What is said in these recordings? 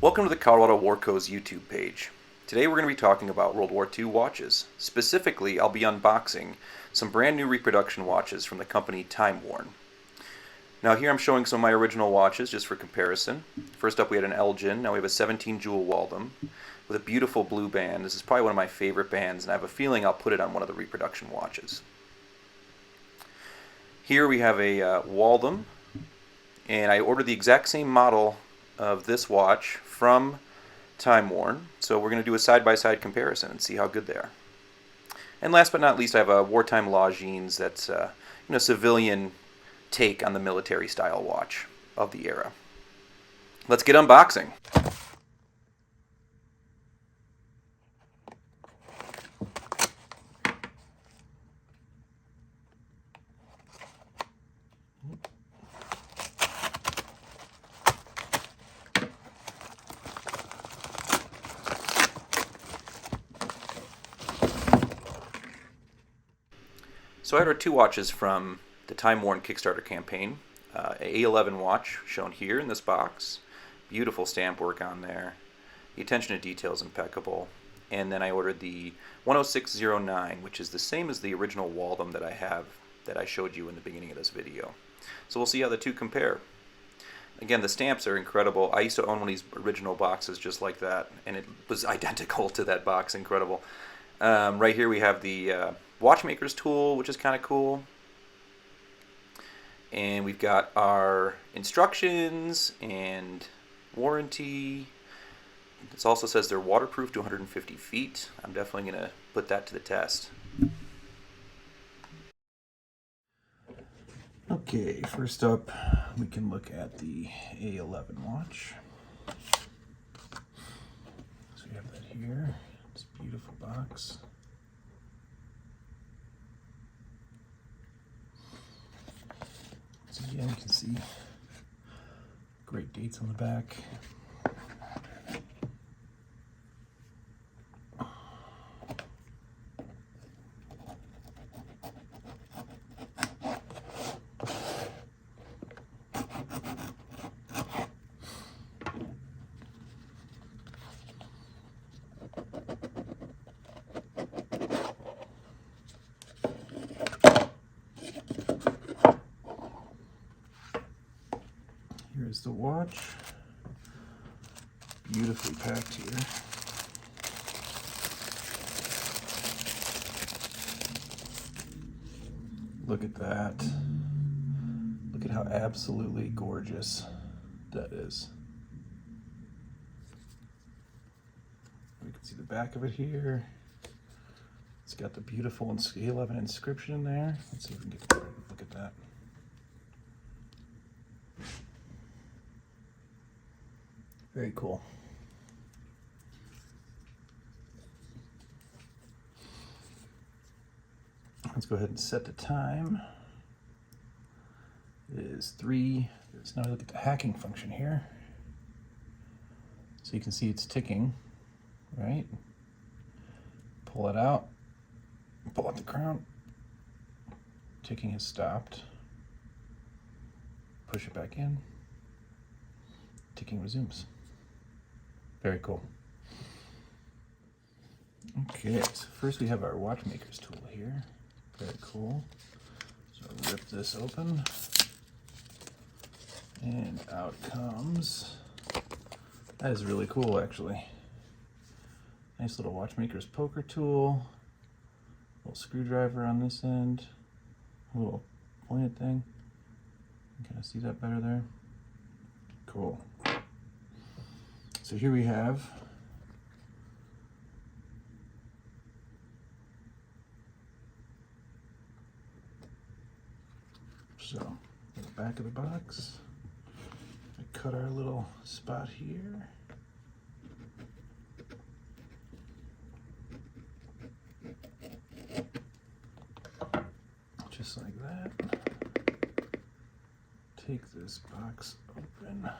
Welcome to the Colorado Warco's YouTube page. Today we're going to be talking about World War II watches. Specifically, I'll be unboxing some brand new reproduction watches from the company TimeWorn. Now here I'm showing some of my original watches just for comparison. First up we had an Elgin, now we have a 17 jewel Waldom with a beautiful blue band. This is probably one of my favorite bands and I have a feeling I'll put it on one of the reproduction watches. Here we have a Waldom, and I ordered the exact same model of this watch from TimeWorn, so we're going to do a side-by-side comparison and see how good they are. And last but not least, I have a wartime Longines that's civilian take on the military style watch of the era. Let's get unboxing. So I ordered two watches from the TimeWorn Kickstarter campaign. A11 watch, shown here in this box. Beautiful stamp work on there. The attention to detail is impeccable. And then I ordered the 10609, which is the same as the original Waldom that I have, that I showed you in the beginning of this video. So we'll see how the two compare. Again, the stamps are incredible. I used to own one of these original boxes just like that, and it was identical to that box. Incredible. Right here we have the watchmaker's tool, which is kind of cool. And we've got our instructions and warranty. This also says they're waterproof to 150 feet. I'm definitely going to put that to the test. Okay, first up we can look at the A11 watch. So we have that here. It's a beautiful box. So again, you can see great dates on the back. Here's the watch, beautifully packed here. Look at that. Look at how absolutely gorgeous that is. We can see the back of it here. It's got the beautiful A11 inscription in there. Let's see if we can get a look at that. Very cool. Let's go ahead and set the time. It is 3. Let's now look at the hacking function here. So you can see it's ticking, right? Pull it out. Pull out the crown. Ticking has stopped. Push it back in. Ticking resumes. Very cool. Okay, so first we have our watchmaker's tool here. Very cool. So I'll rip this open. And out comes. That is really cool, actually. Nice little watchmaker's poker tool. Little screwdriver on this end. A little pointed thing. You can kind of see that better there. Cool. So here we have at the back of the box, I cut our little spot here. Just like that. Take this box open.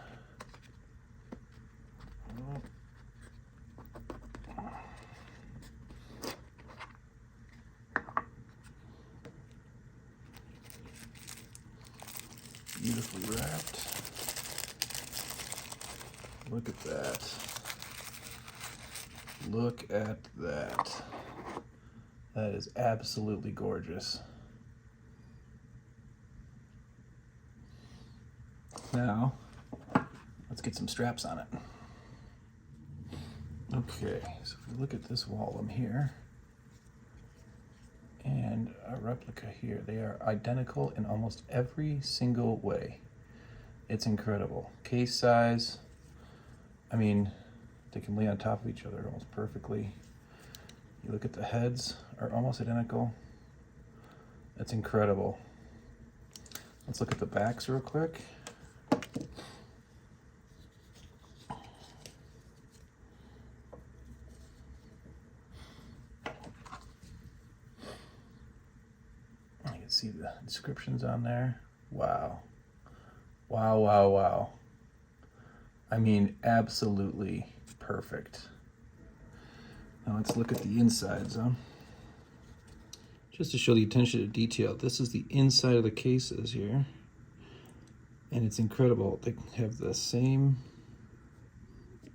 Beautifully wrapped. Look at that. Look at that. That is absolutely gorgeous. Now, let's get some straps on it. Okay, so if we look at this Wallam here and a replica here, they are identical in almost every single way. It's incredible. Case size, I mean, they can lay on top of each other almost perfectly. You look at the heads, are almost identical. That's incredible. Let's look at the backs real quick. You can see the descriptions on there. Wow. Wow, wow, wow. I mean, absolutely perfect. Now let's look at the insides, just to show the attention to detail. This is the inside of the cases here. And it's incredible. They have the same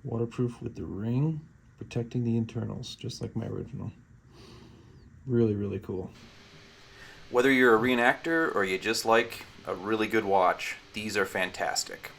waterproof with the ring, protecting the internals, just like my original. Really, really cool. Whether you're a reenactor or you just like a really good watch, these are fantastic.